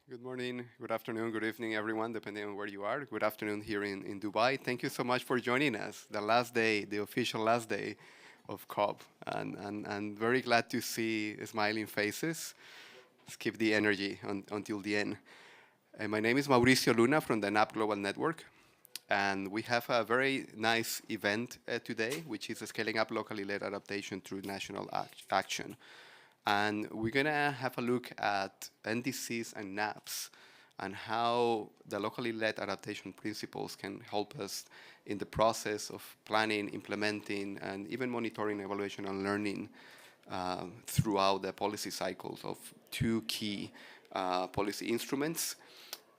Good morning, good afternoon, good evening, everyone, depending on where you are. Good afternoon here in Dubai. Thank you so much for joining us. The last day, the official last day of COP. And very glad to see smiling faces. Let's keep the energy until the end. My name is Mauricio Luna from the NAP Global Network. And we have a very nice event today, which is scaling up locally led adaptation through national action. And we're going to have a look at NDCs and NAPs and how the locally led adaptation principles can help us in the process of planning, implementing, and even monitoring, evaluation, and learning throughout the policy cycles of two key policy instruments.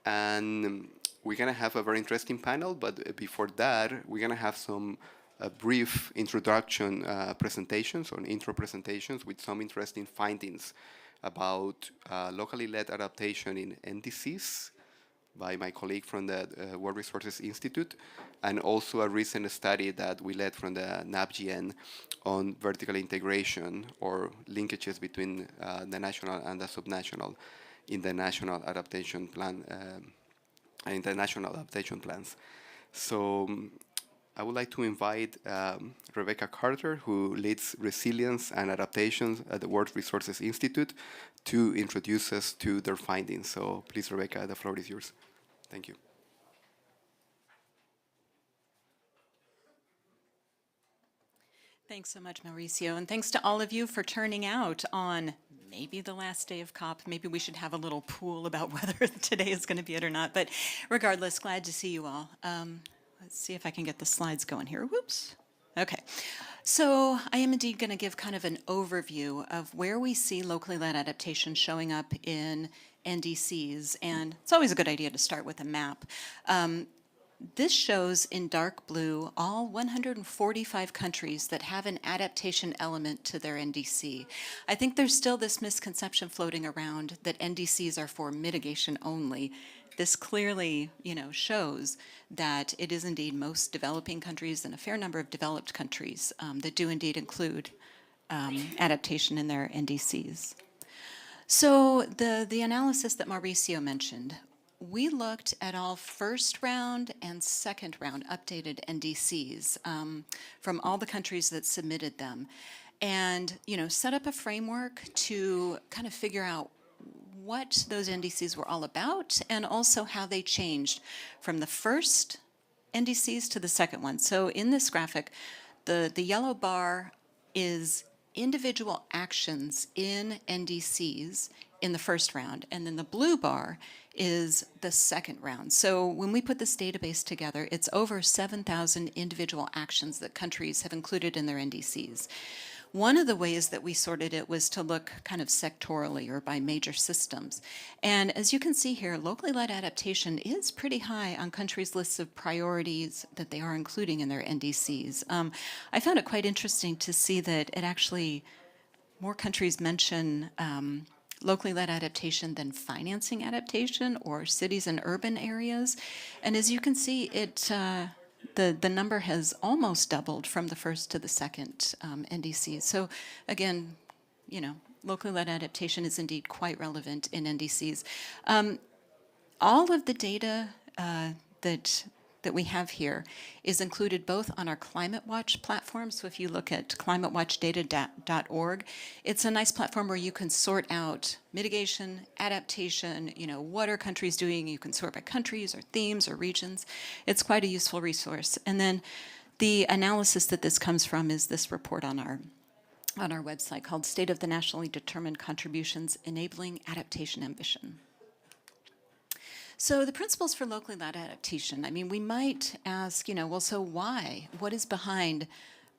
And we're going to have a very interesting panel, but before that, we're going to have some brief introduction presentations or intro presentations with some interesting findings about locally led adaptation in NDCs by my colleague from the World Resources Institute, and also a recent study that we led from the NAPGN on vertical integration or linkages between the national and the subnational in the national adaptation plan and international adaptation plans. So I would like to invite Rebecca Carter, who leads Resilience and Adaptations at the World Resources Institute, to introduce us to their findings. So please, Rebecca, the floor is yours. Thank you. Thanks so much, Mauricio, and thanks to all of you for turning out on maybe the last day of COP. Maybe we should have a little pool about whether today is going to be it or not, but regardless, glad to see you all. Let's see if I can get the slides going here. Whoops. Okay. So I am indeed going to give kind of an overview of where we see locally led adaptation showing up in NDCs, and it's always a good idea to start with a map. This shows in dark blue all 145 countries that have an adaptation element to their NDC. I think there's still this misconception floating around that NDCs are for mitigation only. This clearly, shows that it is indeed most developing countries and a fair number of developed countries that do indeed include adaptation in their NDCs. So the analysis that Mauricio mentioned, we looked at all first round and second round updated NDCs from all the countries that submitted them, and set up a framework to kind of figure out what those NDCs were all about and also how they changed from the first NDCs to the second one. So in this graphic, the yellow bar is individual actions in NDCs in the first round, and then the blue bar is the second round. So when we put this database together, it's over 7,000 individual actions that countries have included in their NDCs. One of the ways that we sorted it was to look kind of sectorally or by major systems. And as you can see here, locally led adaptation is pretty high on countries' lists of priorities that they are including in their NDCs. I found it quite interesting to see that it actually, more countries mention locally led adaptation than financing adaptation or cities and urban areas. And as you can see, the number has almost doubled from the first to the second NDC. So again, locally led adaptation is indeed quite relevant in NDCs. All of the data that we have here is included both on our Climate Watch platform. So if you look at climatewatchdata.org, it's a nice platform where you can sort out mitigation, adaptation, what are countries doing? You can sort by countries or themes or regions. It's quite a useful resource. And then the analysis that this comes from is this report on our website called State of the Nationally Determined Contributions Enabling Adaptation Ambition. So the principles for locally led adaptation, we might ask, well, so why? What is behind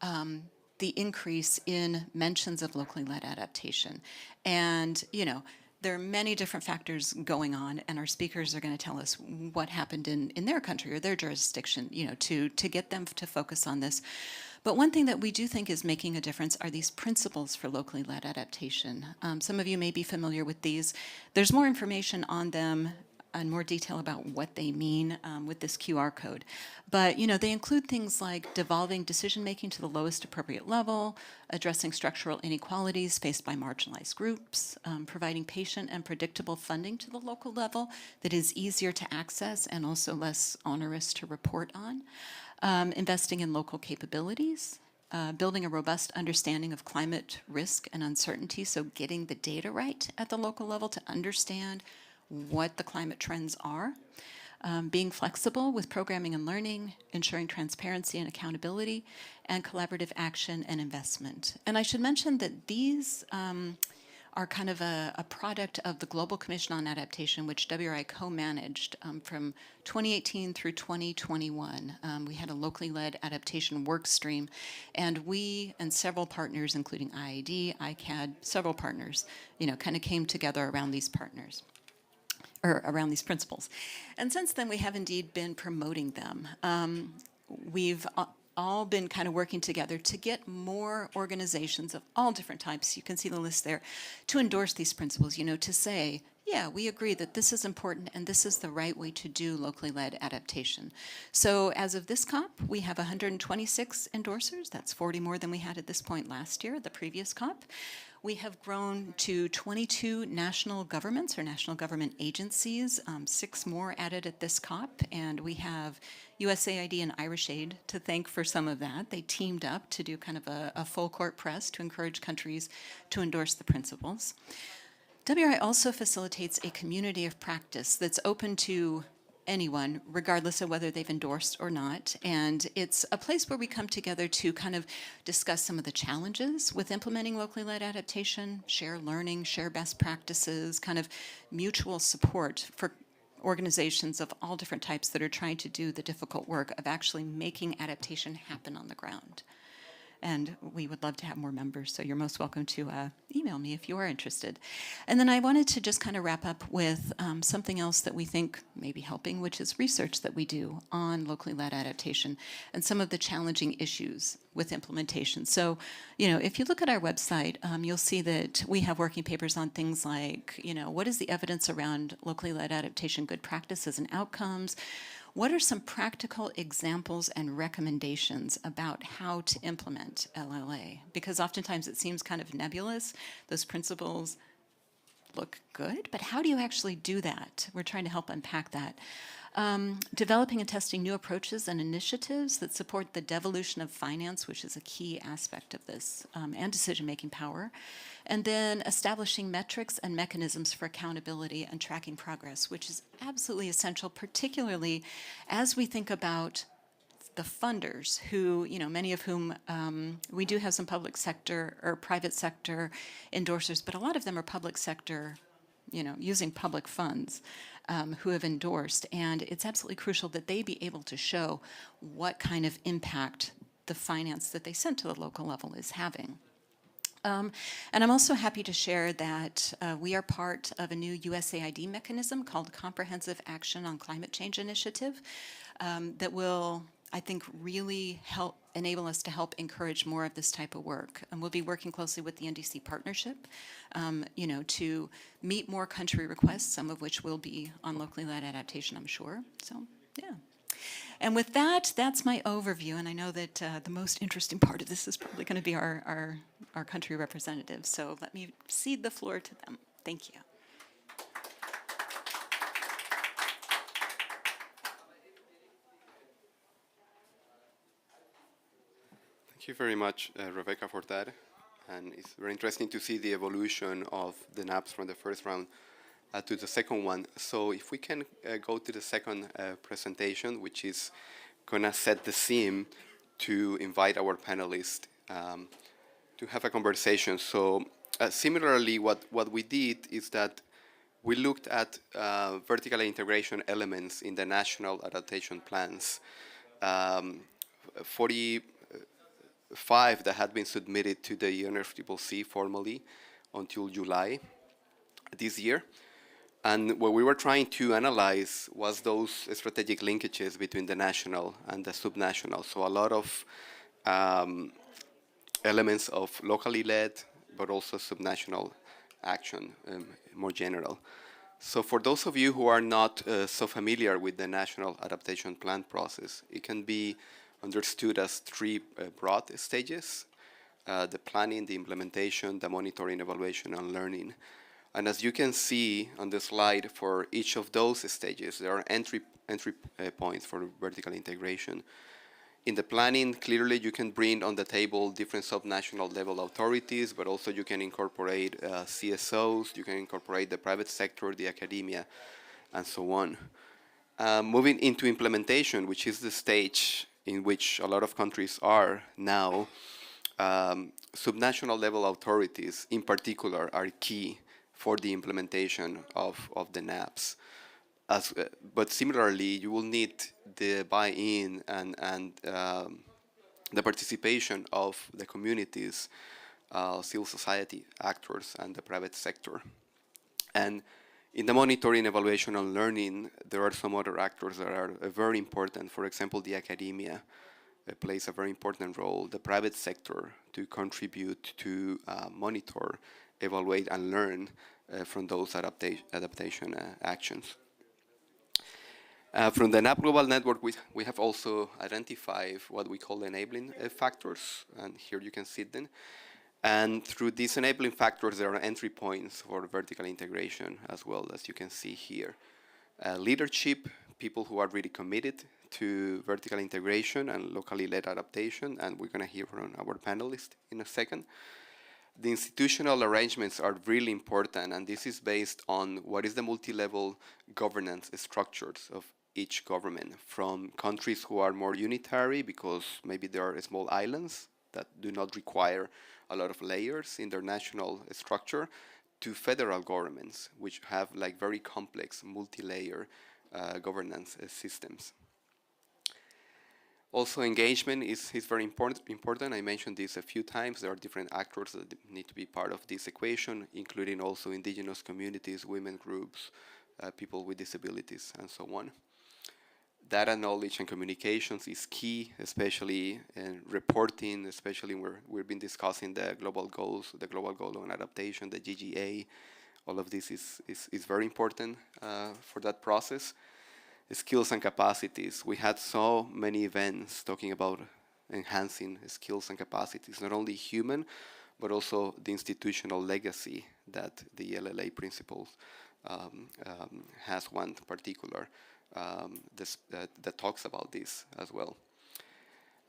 the increase in mentions of locally led adaptation? And, there are many different factors going on, and our speakers are going to tell us what happened in their country or their jurisdiction, to get them to focus on this. But one thing that we do think is making a difference are these principles for locally led adaptation. Some of you may be familiar with these. There's more information on them in more detail about what they mean with this QR code. But, they include things like devolving decision-making to the lowest appropriate level, addressing structural inequalities faced by marginalized groups, providing patient and predictable funding to the local level that is easier to access and also less onerous to report on, investing in local capabilities, building a robust understanding of climate risk and uncertainty, so getting the data right at the local level to understand what the climate trends are, being flexible with programming and learning, ensuring transparency and accountability, and collaborative action and investment. And I should mention that these are kind of a product of the Global Commission on Adaptation, which WRI co-managed from 2018 through 2021. We had a locally led adaptation work stream, and we and several partners, including IID, ICAD, several partners, kind of came together around these partners, or around these principles. And since then, we have indeed been promoting them. We've all been kind of working together to get more organizations of all different types, you can see the list there, to endorse these principles, to say, yeah, we agree that this is important and this is the right way to do locally led adaptation. So as of this COP, we have 126 endorsers. That's 40 more than we had at this point last year, the previous COP. We have grown to 22 national governments or national government agencies, 6 more added at this COP, and we have USAID and IRISH-Aid to thank for some of that. They teamed up to do kind of a full court press to encourage countries to endorse the principles. WRI also facilitates a community of practice that's open to anyone, regardless of whether they've endorsed or not. And it's a place where we come together to kind of discuss some of the challenges with implementing locally led adaptation, share learning, share best practices, kind of mutual support for organizations of all different types that are trying to do the difficult work of actually making adaptation happen on the ground. And we would love to have more members, so you're most welcome to email me if you are interested. And then I wanted to just kind of wrap up with something else that we think may be helping, which is research that we do on locally led adaptation and some of the challenging issues with implementation. So, if you look at our website, you'll see that we have working papers on things like, what is the evidence around locally led adaptation good practices and outcomes? What are some practical examples and recommendations about how to implement LLA? Because oftentimes it seems kind of nebulous. Those principles look good, but how do you actually do that? We're trying to help unpack that. Developing and testing new approaches and initiatives that support the devolution of finance, which is a key aspect of this, and decision-making power. And then establishing metrics and mechanisms for accountability and tracking progress, which is absolutely essential, particularly as we think about the funders who, many of whom, we do have some public sector or private sector endorsers, but a lot of them are public sector, using public funds, who have endorsed. And it's absolutely crucial that they be able to show what kind of impact the finance that they sent to the local level is having. And I'm also happy to share that we are part of a new USAID mechanism called Comprehensive Action on Climate Change Initiative that will, I think, really help enable us to help encourage more of this type of work. And we'll be working closely with the NDC partnership, to meet more country requests, some of which will be on locally led adaptation, I'm sure. So, yeah. And with that, that's my overview. And I know that the most interesting part of this is probably going to be our country representatives. So let me cede the floor to them. Thank you. Thank you very much, Rebecca, for that. And it's very interesting to see the evolution of the NAPs from the first round to the second one. So if we can go to the second presentation, which is going to set the theme to invite our panelists to have a conversation. So similarly, what we did is that we looked at vertical integration elements in the national adaptation plans. 45 that had been submitted to the UNFCCC formally until July this year. And what we were trying to analyze was those strategic linkages between the national and the subnational. So a lot of elements of locally led, but also subnational action, more general. So for those of you who are not so familiar with the National Adaptation Plan process, it can be understood as three broad stages: the planning, the implementation, the monitoring, evaluation, and learning. And as you can see on the slide, for each of those stages, there are entry points for vertical integration. In the planning, clearly you can bring on the table different subnational level authorities, but also you can incorporate CSOs, you can incorporate the private sector, the academia, and so on. Moving into implementation, which is the stage in which a lot of countries are now, subnational level authorities in particular are key for the implementation of the NAPs. But similarly, you will need the buy-in and the participation of the communities, civil society actors, and the private sector. And in the monitoring, evaluation, and learning, there are some other actors that are very important. For example, the academia plays a very important role, the private sector to contribute to monitor, evaluate, and learn from those adaptation actions. From the NAP Global Network, we have also identified what we call enabling factors, and here you can see them. And through these enabling factors, there are entry points for vertical integration as well, as you can see here. Leadership, people who are really committed to vertical integration and locally led adaptation, and we're going to hear from our panelists in a second. The institutional arrangements are really important, and this is based on what is the multi-level governance structures of each government, from countries who are more unitary because maybe there are small islands that do not require a lot of layers in their national structure, to federal governments which have like very complex multi-layer governance systems. Also, engagement is very important. I mentioned this a few times. There are different actors that need to be part of this equation, including also indigenous communities, women groups, people with disabilities, and so on. Data knowledge and communications is key, especially in reporting, especially where we've been discussing the global goals, the global goal on adaptation, the GGA. All of this is very important for that process. Skills and capacities. We had so many events talking about enhancing skills and capacities, not only human, but also the institutional legacy that the LLA principles has one particular that talks about this as well.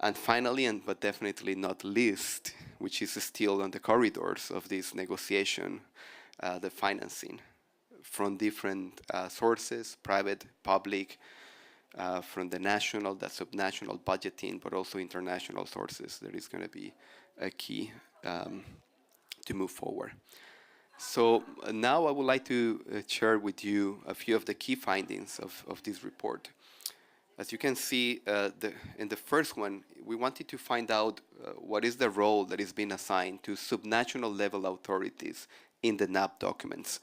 And finally, and but definitely not least, which is still on the corridors of this negotiation, the financing from different sources, private, public, from the national, the subnational budgeting, but also international sources. That is going to be a key to move forward. So now I would like to share with you a few of the key findings of this report. As you can see, in the first one, we wanted to find out what is the role that is being assigned to subnational level authorities in the NAP documents.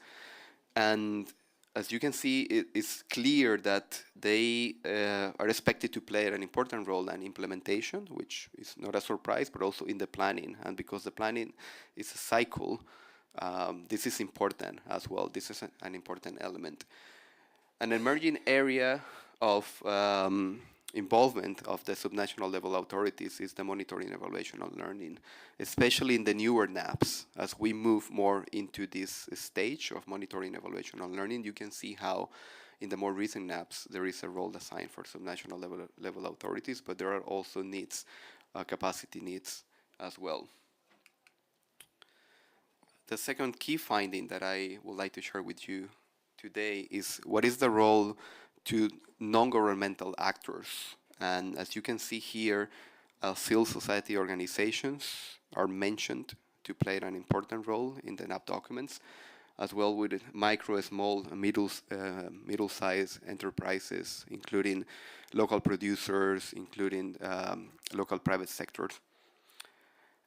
And as you can see, it's clear that they are expected to play an important role in implementation, which is not a surprise, but also in the planning. And because the planning is a cycle, this is important as well. This is an important element. An emerging area of involvement of the subnational level authorities is the monitoring, evaluation, and learning, especially in the newer NAPs. As we move more into this stage of monitoring, evaluation, and learning, you can see how in the more recent NAPs there is a role assigned for subnational level authorities, but there are also needs, capacity needs as well. The second key finding that I would like to share with you today is what is the role to non-governmental actors. And as you can see here, civil society organizations are mentioned to play an important role in the NAP documents, as well with micro, small, middle-sized enterprises, including local producers, including local private sectors,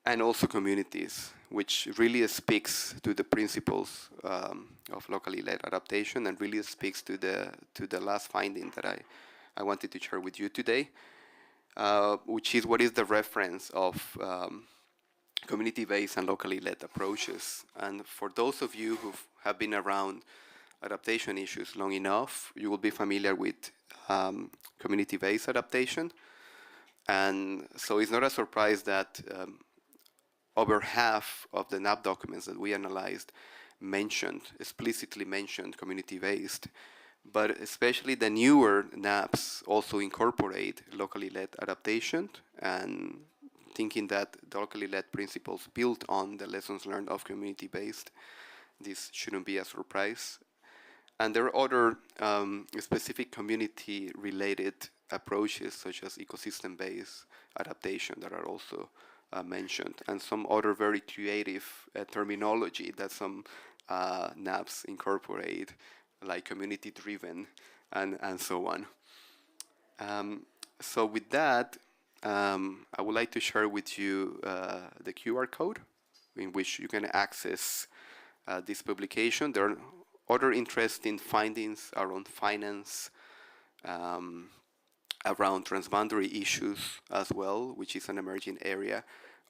and also communities, which really speaks to the principles of locally led adaptation, and really speaks to the last finding that I wanted to share with you today, which is what is the reference of community-based and locally led approaches. And for those of you who have been around adaptation issues long enough, you will be familiar with community-based adaptation. And so it's not a surprise that over half of the NAP documents that we analyzed explicitly mentioned community-based, but especially the newer NAPs also incorporate locally led adaptation, and thinking that the locally led principles built on the lessons learned of community-based, this shouldn't be a surprise. And there are other specific community-related approaches, such as ecosystem-based adaptation, that are also mentioned, and some other very creative terminology that some NAPs incorporate, like community-driven and so on. So with that, I would like to share with you the QR code in which you can access this publication. There are other interesting findings around finance, around transboundary issues as well, which is an emerging area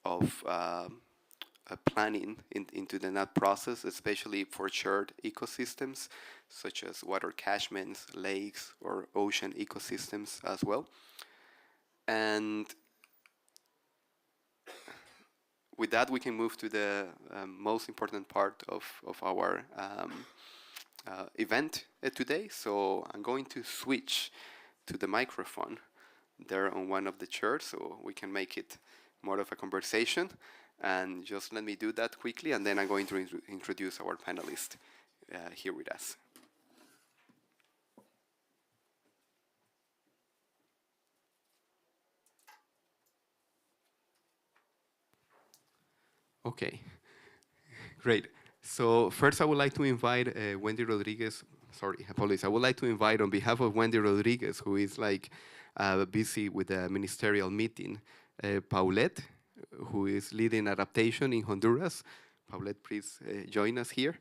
of planning into the NAT process, especially for shared ecosystems, such as water catchments, lakes, or ocean ecosystems as well. And with that, we can move to the most important part of our event today. So I'm going to switch to the microphone there on one of the chairs so we can make it more of a conversation. And just let me do that quickly, and then I'm going to introduce our panelists here with us. Okay, great. So first I would like to invite Wendy Rodriguez. Sorry, apologies. I would like to invite on behalf of Wendy Rodriguez, who is busy with a ministerial meeting, Paulette, who is leading adaptation in Honduras. Paulette, please join us here.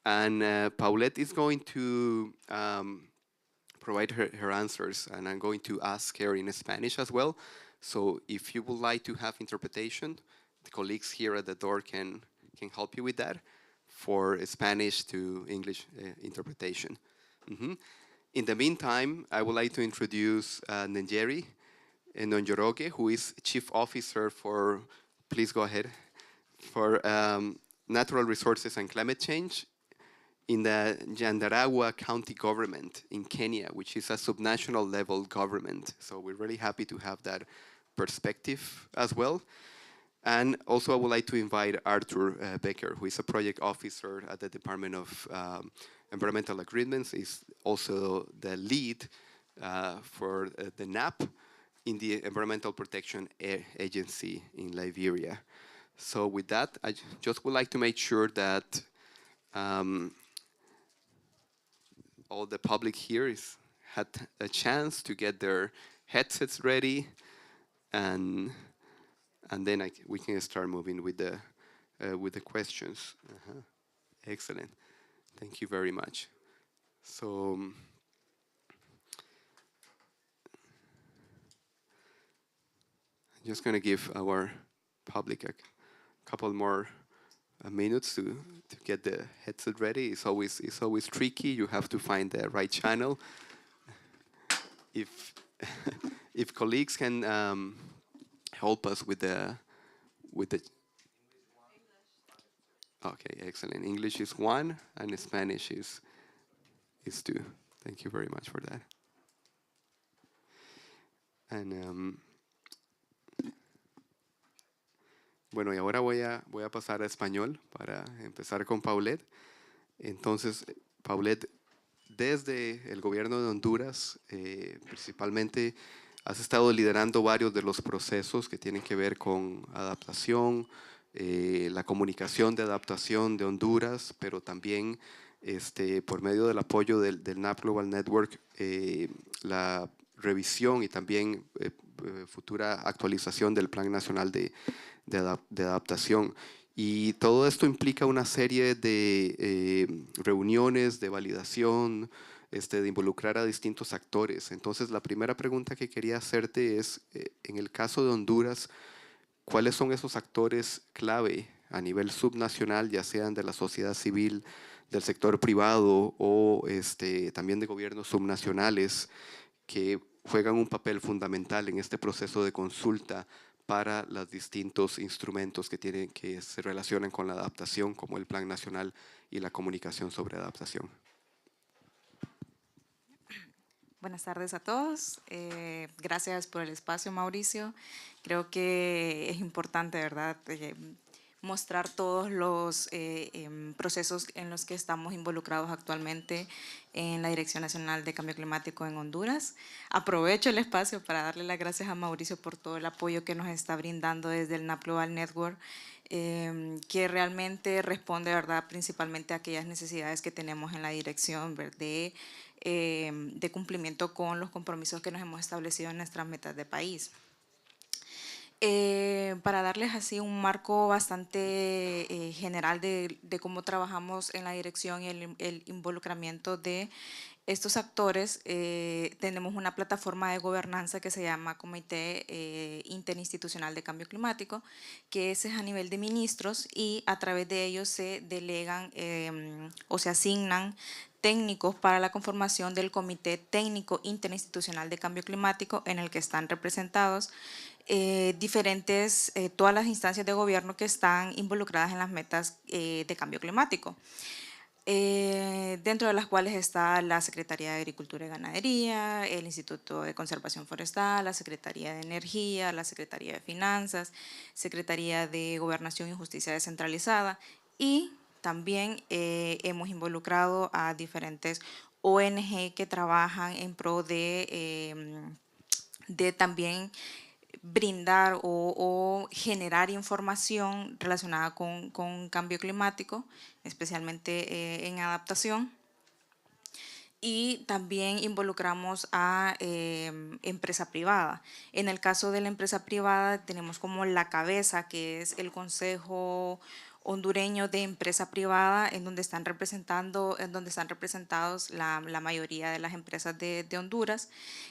And Paulette is going to provide her answers, and I'm going to ask her in Spanish as well. So if you would like to have interpretation, the colleagues here at the door can help you with that, for Spanish to English interpretation. In the meantime, I would like to introduce Njeri Nonjoroge, who is Chief Officer for, please go ahead, for Natural Resources and Climate Change in the Nyandarua County government in Kenya, which is a subnational level government. So we're really happy to have that perspective as well. And also I would like to invite Arthur Becker, who is a project officer at the Department of Environmental Agreements, is also the lead for the NAP in the Environmental Protection Agency in Liberia. So with that, I just would like to make sure that all the public here had a chance to get their headsets ready, and then we can start moving with the questions. Excellent. Thank you very much. So I'm just going to give our public a couple more minutes to get the headset ready. It's always tricky. You have to find the right channel. If if colleagues can help us with the okay, excellent. English is 1 and Spanish is 2. Thank you very much for that. And bueno, y ahora voy a pasar a español para empezar con Paulette. Entonces, Paulette, desde el gobierno de Honduras, principalmente has estado liderando varios de los procesos que tienen que ver con adaptación, la comunicación de adaptación de Honduras, pero también por medio del apoyo del NAP Global Network, la revisión y también futura actualización del Plan Nacional de Adaptación. Y todo esto implica una serie de reuniones de validación, de involucrar a distintos actores. Entonces, la primera pregunta que quería hacerte es, en el caso de Honduras, ¿cuáles son esos actores clave a nivel subnacional, ya sean de la sociedad civil, del sector privado o también de gobiernos subnacionales que juegan un papel fundamental en este proceso de consulta para los distintos instrumentos que se relacionan con la adaptación, como el Plan Nacional y la comunicación sobre adaptación. Buenas tardes a todos. Gracias por el espacio, Mauricio. Creo que es importante, ¿verdad?, mostrar todos los procesos en los que estamos involucrados actualmente en la Dirección Nacional de Cambio Climático en Honduras. Aprovecho el espacio para darle las gracias a Mauricio por todo el apoyo que nos está brindando desde el NAP Global Network, que realmente responde, ¿verdad?, principalmente a aquellas necesidades que tenemos en la dirección, ¿verdad?, de cumplimiento con los compromisos que nos hemos establecido en nuestras metas de país. Para darles así un marco bastante general de cómo trabajamos en la dirección y el involucramiento de estos actores, tenemos una plataforma de gobernanza que se llama Comité Interinstitucional de Cambio Climático, que ese es a nivel de ministros y a través de ellos se delegan o se asignan técnicos para la conformación del Comité Técnico Interinstitucional de Cambio Climático, en el que están representados todas las instancias de gobierno que están involucradas en las metas de cambio climático. Dentro de las cuales está la Secretaría de Agricultura y Ganadería, el Instituto de Conservación Forestal, la Secretaría de Energía, la Secretaría de Finanzas, Secretaría de Gobernación y Justicia Descentralizada, y también hemos involucrado a diferentes ONG que trabajan en pro de también brindar o generar información relacionada con cambio climático, especialmente en adaptación. Y también involucramos a empresa privada. En el caso de la empresa privada tenemos como la cabeza, que es el Consejo Hondureño de Empresa Privada, en donde están representados la mayoría de las empresas de Honduras.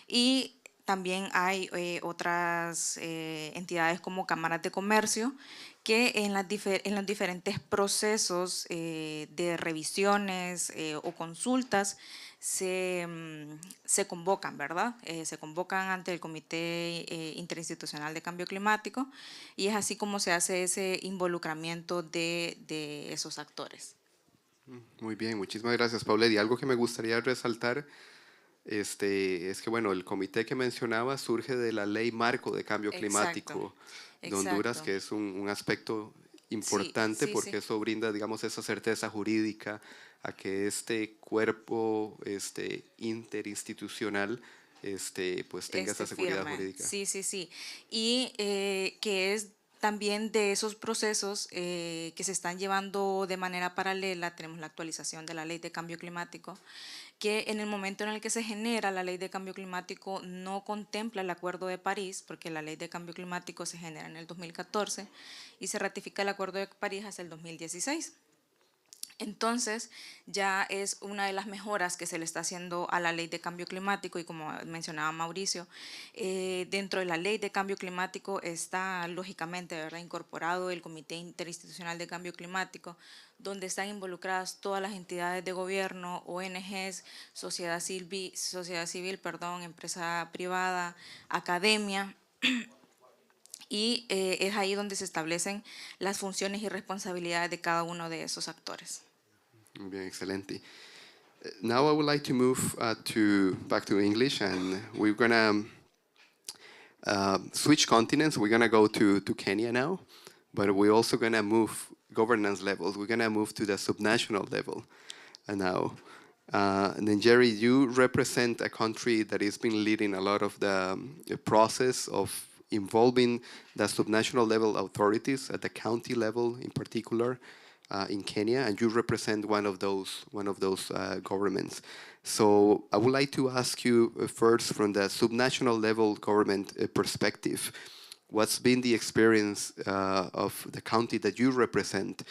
Y también hay otras entidades como cámaras de comercio que en los diferentes procesos de revisiones o consultas se convocan, ¿verdad? Se convocan ante el Comité Interinstitucional de Cambio Climático, y es así como se hace ese involucramiento de esos actores. Muy bien, muchísimas gracias, Paula. Y algo que me gustaría resaltar es que, bueno, el comité que mencionaba surge de la Ley Marco de Cambio Exacto, Climático de Honduras, exacto. que es un aspecto Sí, importante sí, porque sí. eso brinda, digamos, esa certeza jurídica a que este cuerpo interinstitucional pues tenga esa seguridad Firme, jurídica. sí, sí, sí. Y que es también de esos procesos que se están llevando de manera paralela. Tenemos la actualización de la Ley de Cambio Climático, que en el momento en el que se genera la Ley de Cambio Climático no contempla el Acuerdo de París, porque la Ley de Cambio Climático se genera en el 2014 y se ratifica el Acuerdo de París hasta el 2016. Entonces, ya es una de las mejoras que se le está haciendo a la Ley de Cambio Climático, y como mencionaba Mauricio, dentro de la Ley de Cambio Climático está lógicamente, ¿verdad?, incorporado el Comité Interinstitucional de Cambio Climático, donde están involucradas todas las entidades de gobierno, ONGs, sociedad civil, empresa privada, academia. Y es ahí donde se establecen las funciones y responsabilidades de cada uno de esos actores. Bien, excelente. Now I would like to move back to English, and we're gonna switch continents. We're gonna go to Kenya now, but we're also gonna move governance levels. We're gonna move to the subnational level now. And then Jerry, you represent a country that has been leading a lot of the process of involving the subnational level authorities at the county level in particular in Kenya, and you represent one of those governments. So I would like to ask you first, from the subnational level government perspective, what's been the experience of the county that you represent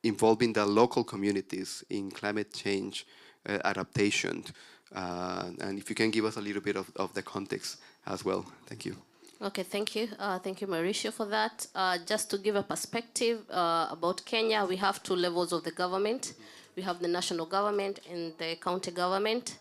involving the local communities in climate change adaptation? And if you can give us a little bit of the context as well. Thank you. Okay, thank you. Thank you, Mauricio, for that. Just to give a perspective about Kenya, we have two levels of the government. We have the national government and the county government.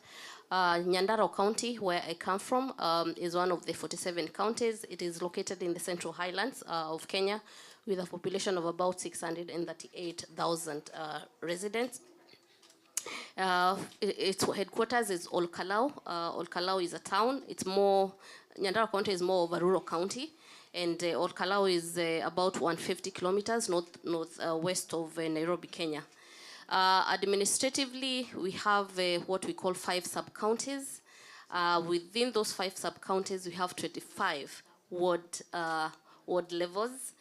Nyandarua County, where I come from, is one of the 47 counties. It is located in the Central Highlands of Kenya with a population of about 638,000 residents. Its headquarters is Olkalau. Olkalau is a town. It's more, Nyandarua County is more of a rural county. And Olkalau is about 150 kilometers northwest of Nairobi, Kenya. Administratively, we have what we call 5 sub-counties. Within those 5 sub-counties, we have 25 ward levels.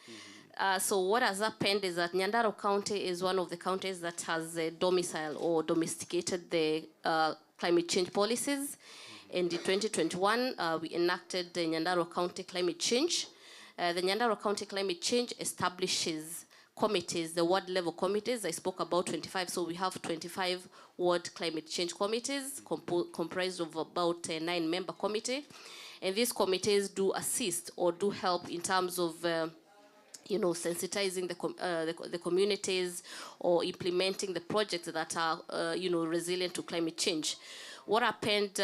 So what has happened is that Nyandarua County is one of the counties that has domiciled or domesticated the climate change policies. And in 2021, we enacted the Nyandarua County Climate Change. The Nyandarua County Climate Change establishes committees, the ward level committees. I spoke about 25, so we have 25 ward climate change committees comprised of about 9-member committee. And these committees do assist or do help in terms of sensitizing the communities or implementing the projects that are, resilient to climate change. What happened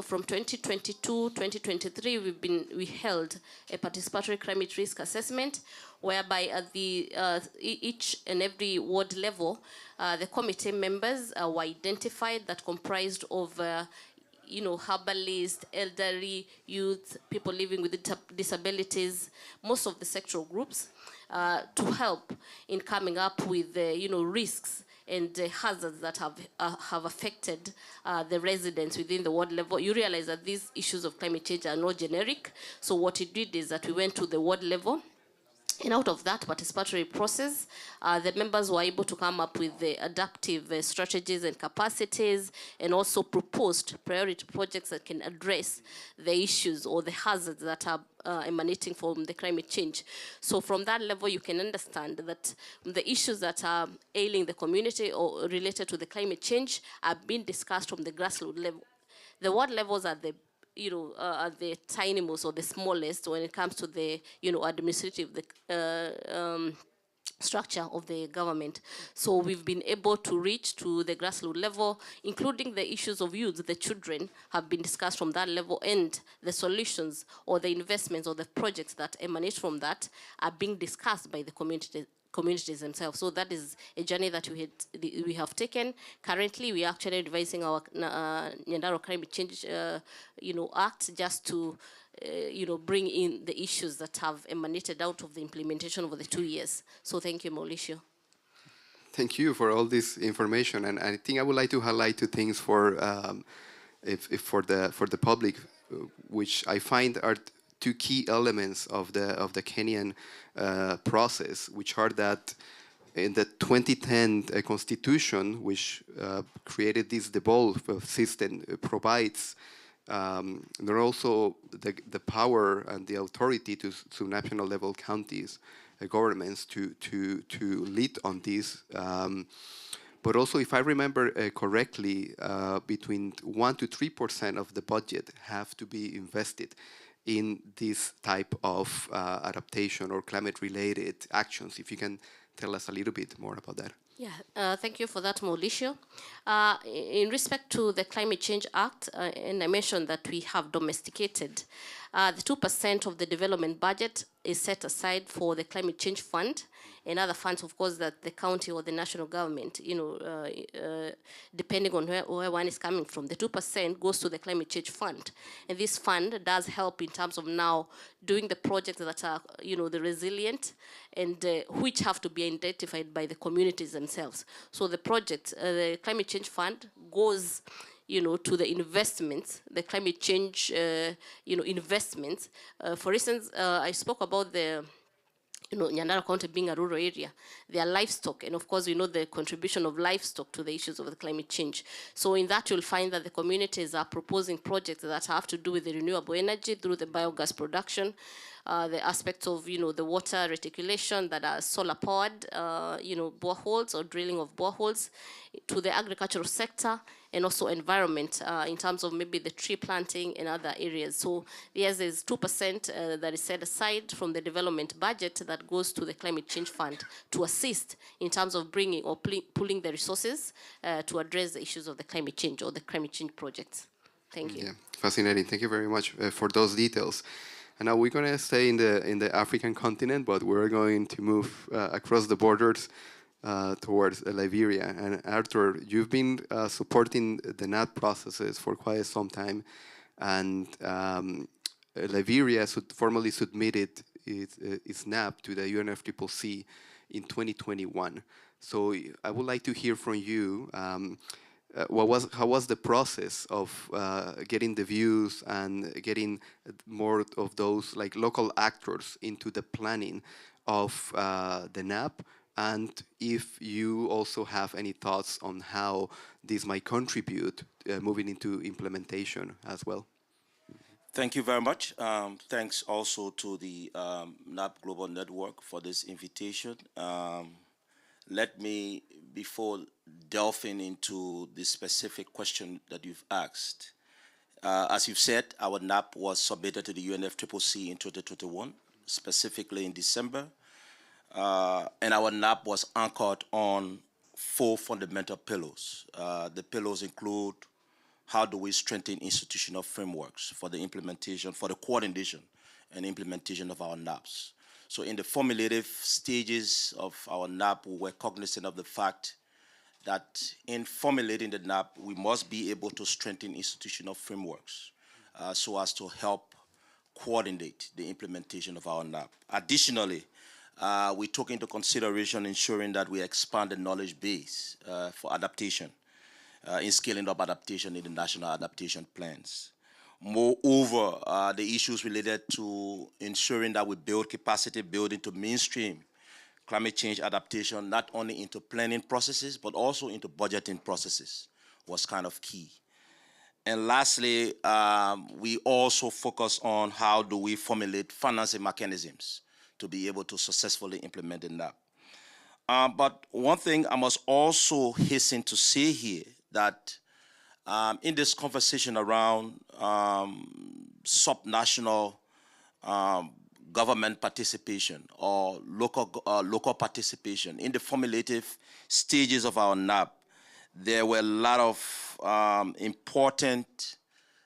from 2022, 2023, we held a participatory climate risk assessment, whereby at the each and every ward level, the committee members were identified that comprised of herbalists, elderly, youth, people living with disabilities, most of the sectoral groups, to help in coming up with, risks and hazards that have affected the residents within the ward level. You realize that these issues of climate change are not generic. So what it did is that we went to the ward level. And out of that participatory process, the members were able to come up with the adaptive strategies and capacities, and also proposed priority projects that can address the issues or the hazards that are emanating from the climate change. So from that level, you can understand that the issues that are ailing the community or related to the climate change are being discussed from the grassroots level. The ward levels are the tiny most or the smallest when it comes to the, administrative structure of the government. So we've been able to reach to the grassroots level, including the issues of youth, the children have been discussed from that level, and the solutions or the investments or the projects that emanate from that are being discussed by the communities themselves. So that is a journey that we have taken. Currently, we are actually revising our Nyandarua Climate Change, Act, just to, bring in the issues that have emanated out of the implementation over the 2 years. So thank you, Mauricio. Thank you for all this information, and I think I would like to highlight 2 things for for the public, which I find are 2 key elements of the Kenyan process, which are that in the 2010 constitution, which created this devolved system, provides there are also the power and the authority to national level counties, governments to lead on this. But also, if I remember correctly, between 1 to 3% of the budget have to be invested in this type of adaptation or climate-related actions. If you can tell us a little bit more about that. Yeah, thank you for that, Mauricio. In respect to the Climate Change Act, and I mentioned that we have domesticated, the 2% of the development budget is set aside for the Climate Change Fund, and other funds, of course, that the county or the national government, depending on where one is coming from. The 2% goes to the Climate Change Fund. And this fund does help in terms of now doing the projects that are, the resilient and which have to be identified by the communities themselves. So the project, the Climate Change Fund goes to the investments, the climate change, investments. For instance, I spoke about the Nyandarua County being a rural area, their livestock, and of course we know the contribution of livestock to the issues of the climate change. So in that you'll find that the communities are proposing projects that have to do with the renewable energy through the biogas production, the aspects of the water reticulation that are solar powered, boreholes or drilling of boreholes. to the agricultural sector and also environment in terms of maybe the tree planting and other areas. So yes, there's 2% that is set aside from the development budget that goes to the Climate Change Fund to assist in terms of bringing or pulling the resources to address the issues of the climate change or the climate change projects. Thank you. Yeah, fascinating. Thank you very much for those details. And now we're going to stay in the African continent, but we're going to move across the borders towards Liberia. And Arthur, you've been supporting the NAT processes for quite some time, and Liberia formally submitted its NAP to the UNFCCC in 2021. So I would like to hear from you. How was the process of getting the views and getting more of those like local actors into the planning of the NAP? And if you also have any thoughts on how this might contribute moving into implementation as well. Thank you very much. Thanks also to the NAP Global Network for this invitation. Let me, before delving into the specific question that you've asked, as you've said, our NAP was submitted to the UNFCCC in 2021, specifically in December. And our NAP was anchored on 4 fundamental pillars. The pillars include how do we strengthen institutional frameworks for the implementation, for the coordination and implementation of our NAPs. So in the formulative stages of our NAP, we were cognizant of the fact that in formulating the NAP, we must be able to strengthen institutional frameworks so as to help coordinate the implementation of our NAP. Additionally, we took into consideration ensuring that we expand the knowledge base for adaptation, in scaling up adaptation in the national adaptation plans. Moreover, the issues related to ensuring that we build capacity building to mainstream climate change adaptation, not only into planning processes, but also into budgeting processes, was kind of key. And lastly, we also focus on how do we formulate financing mechanisms to be able to successfully implement the NAP. But one thing I must also hasten to say here, that in this conversation around subnational government participation or local participation, in the formulative stages of our NAP, there were a lot of important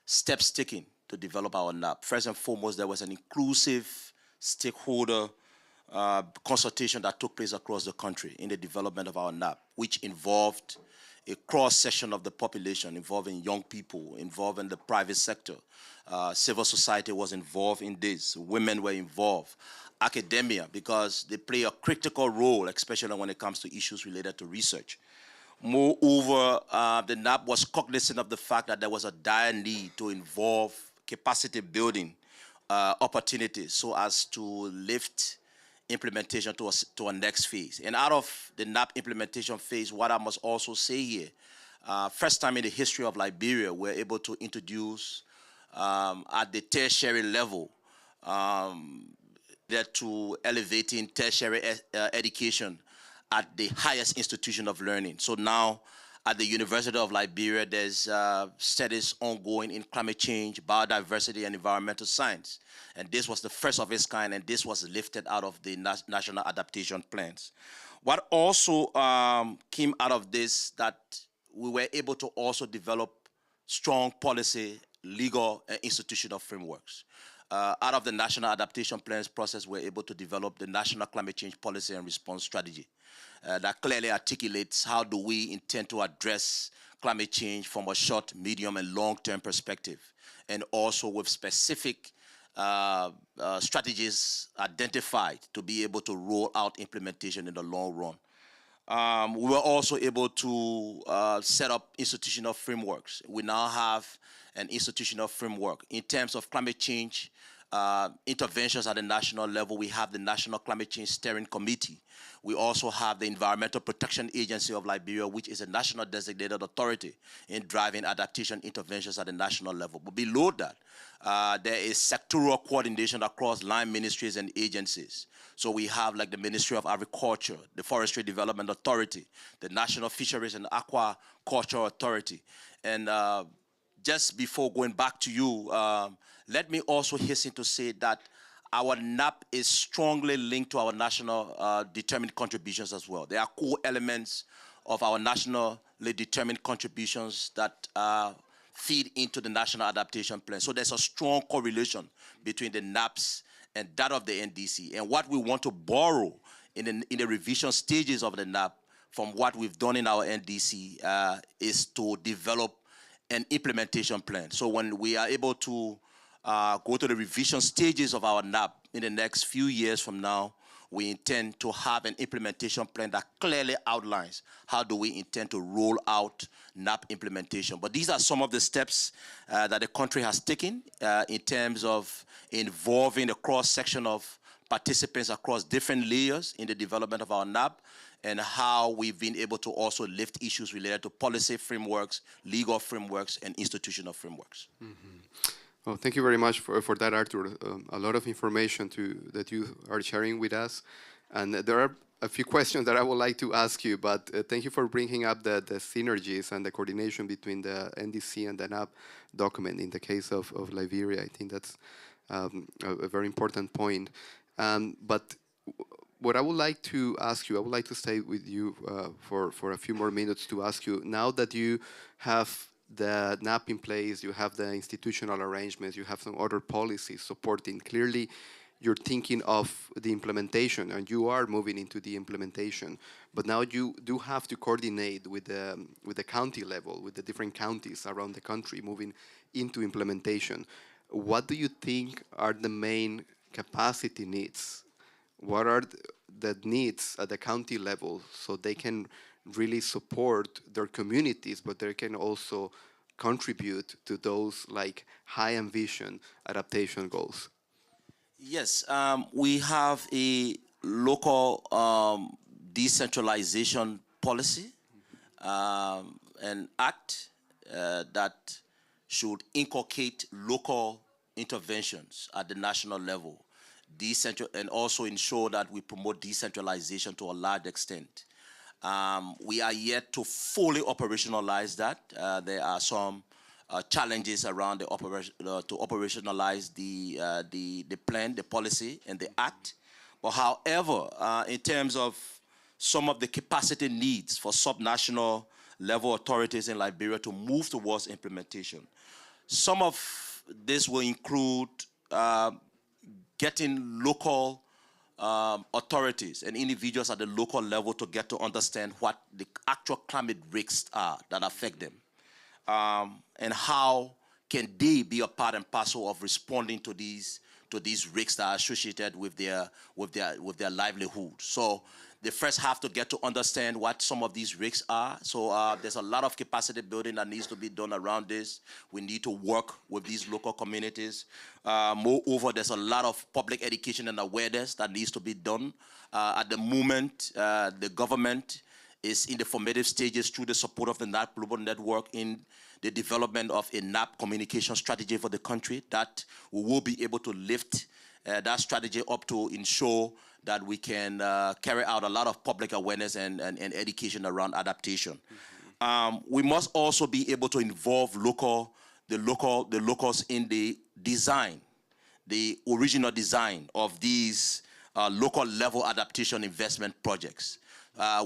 steps taken to develop our NAP. First and foremost, there was an inclusive stakeholder consultation that took place across the country in the development of our NAP, which involved a cross-section of the population, involving young people, involving the private sector. Civil society was involved in this. Women were involved. Academia, because they play a critical role, especially when it comes to issues related to research. Moreover, the NAP was cognizant of the fact that there was a dire need to involve capacity building opportunities so as to lift implementation to a next phase. And out of the NAP implementation phase, what I must also say here, first time in the history of Liberia, we're able to introduce at the tertiary level to elevating tertiary education at the highest institution of learning. So now at the University of Liberia, there's studies ongoing in climate change, biodiversity, and environmental science. And this was the first of its kind, and this was lifted out of the national adaptation plans. What also came out of this, that we were able to also develop strong policy, legal, and institutional frameworks. Out of the national adaptation plans process, we're able to develop the National Climate Change Policy and Response Strategy that clearly articulates how do we intend to address climate change from a short, medium, and long-term perspective, and also with specific strategies identified to be able to roll out implementation in the long run. We were also able to set up institutional frameworks. We now have an institutional framework in terms of climate change. interventions at the national level. We have the National Climate Change Steering Committee. We also have the Environmental Protection Agency of Liberia, which is a national designated authority in driving adaptation interventions at the national level. But below that, there is sectoral coordination across line ministries and agencies. So we have like the Ministry of Agriculture, the Forestry Development Authority, the National Fisheries and Aquaculture Authority. And just before going back to you, let me also hasten to say that our NAP is strongly linked to our national determined contributions as well. There are core elements of our nationally determined contributions that feed into the National Adaptation Plan. So there's a strong correlation between the NAPs and that of the NDC. And what we want to borrow in the revision stages of the NAP from what we've done in our NDC is to develop an implementation plan. So when we are able to go to the revision stages of our NAP in the next few years from now, we intend to have an implementation plan that clearly outlines how do we intend to roll out NAP implementation. But these are some of the steps that the country has taken in terms of involving a cross-section of participants across different layers in the development of our NAP, and how we've been able to also lift issues related to policy frameworks, legal frameworks, and institutional frameworks. Mm-hmm. Well, thank you very much for that, Arthur. A lot of information that you are sharing with us. And there are a few questions that I would like to ask you, but thank you for bringing up the synergies and the coordination between the NDC and the NAP document in the case of Liberia. I think that's a very important point. But what I would like to ask you, I would like to stay with you for a few more minutes to ask you, now that you have the NAP in place, you have the institutional arrangements, you have some other policies supporting, clearly you're thinking of the implementation and you are moving into the implementation, but now you do have to coordinate with the county level, with the different counties around the country moving into implementation. What do you think are the main capacity needs? What are the needs at the county level so they can really support their communities, but they can also contribute to those like high ambition adaptation goals? Yes, we have a local decentralization policy, an act that should inculcate local interventions at the national level, and also ensure that we promote decentralization to a large extent. We are yet to fully operationalize that. There are some challenges around the to operationalize the plan, the policy, and the act. But however, in terms of some of the capacity needs for subnational level authorities in Liberia to move towards implementation, some of this will include getting local authorities and individuals at the local level to get to understand what the actual climate risks are that affect them, and how can they be a part and parcel of responding to these risks that are associated with their livelihood. So they first have to get to understand what some of these risks are. So there's a lot of capacity building that needs to be done around this. We need to work with these local communities. Moreover, there's a lot of public education and awareness that needs to be done. At the moment, the government is in the formative stages through the support of the NAP Global Network in the development of a NAP communication strategy for the country that we will be able to lift that strategy up to ensure that we can carry out a lot of public awareness and education around adaptation. Mm-hmm. We must also be able to involve the locals in the design, the original design of these local level adaptation investment projects.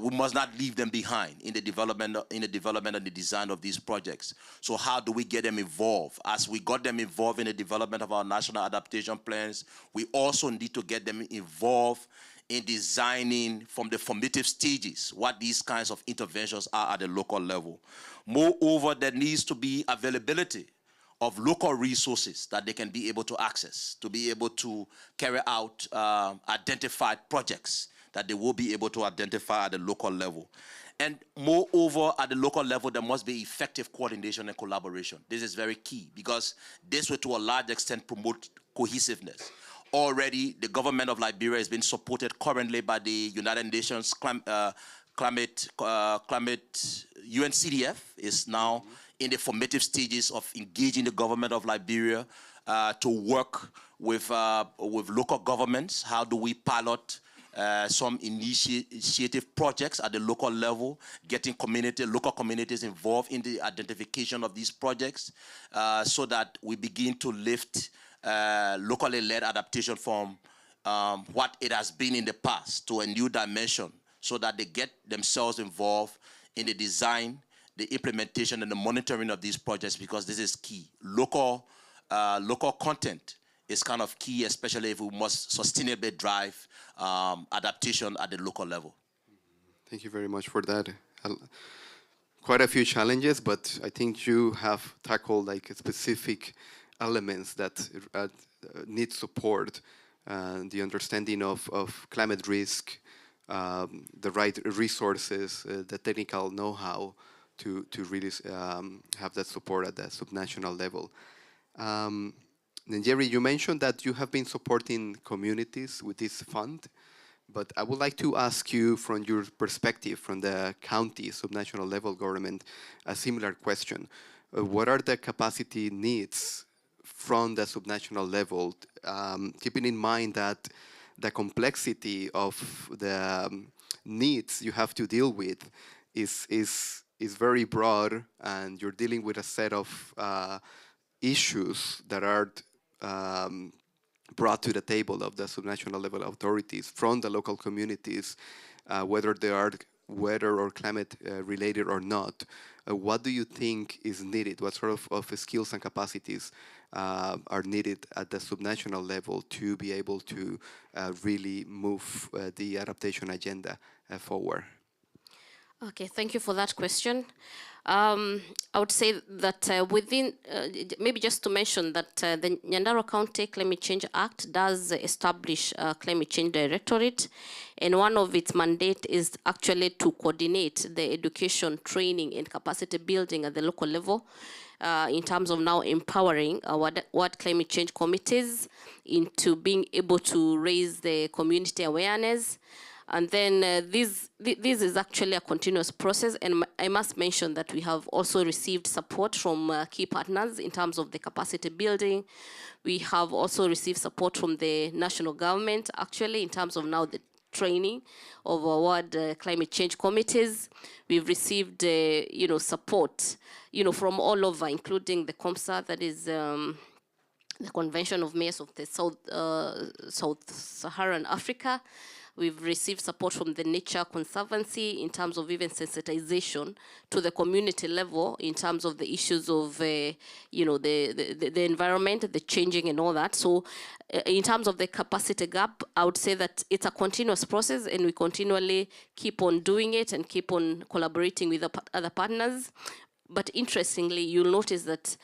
We must not leave them behind in the development and the design of these projects. So how do we get them involved? As we got them involved in the development of our national adaptation plans, we also need to get them involved in designing from the formative stages what these kinds of interventions are at the local level. Moreover, there needs to be availability of local resources that they can be able to access, to be able to carry out identified projects that they will be able to identify at the local level. And moreover, at the local level, there must be effective coordination and collaboration. This is very key because this will, to a large extent, promote cohesiveness. Already, the government of Liberia is being supported currently by the United Nations Climate UNCDF is now in the formative stages of engaging the government of Liberia to work with local governments. How do we pilot some initiative projects at the local level, getting local communities involved in the identification of these projects so that we begin to lift locally led adaptation from what it has been in the past to a new dimension, so that they get themselves involved in the design, the implementation, and the monitoring of these projects, because this is key. Local content is kind of key, especially if we must sustainably drive adaptation at the local level. Thank you very much for that. Quite a few challenges, but I think you have tackled like specific elements that need support, the understanding of climate risk, the right resources, the technical know-how to really have that support at the subnational level. And Jerry, you mentioned that you have been supporting communities with this fund, but I would like to ask you from your perspective, from the county subnational level government, a similar question. What are the capacity needs from the subnational level, keeping in mind that the complexity of the needs you have to deal with is very broad, and you're dealing with a set of issues that are brought to the table of the subnational level authorities from the local communities, whether they are weather or climate related or not. What do you think is needed? What sort of skills and capacities are needed at the subnational level to be able to really move the adaptation agenda forward? Okay, thank you for that question. I would say that within, maybe just to mention that the Nyandarua County Climate Change Act does establish a climate change directorate, and one of its mandate is actually to coordinate the education, training, and capacity building at the local level in terms of now empowering what climate change committees into being able to raise the community awareness. And then this is actually a continuous process, and I must mention that we have also received support from key partners in terms of the capacity building. We have also received support from the national government, actually, in terms of now the training of our climate change committees. We've received, support, from all over, including the COMSA, that is the Convention of Mayors of the Sub-Saharan Africa. We've received support from the Nature Conservancy in terms of even sensitization to the community level in terms of the issues of, the environment, the changing and all that. So in terms of the capacity gap, I would say that it's a continuous process, and we continually keep on doing it and keep on collaborating with other partners. But interestingly, you'll notice that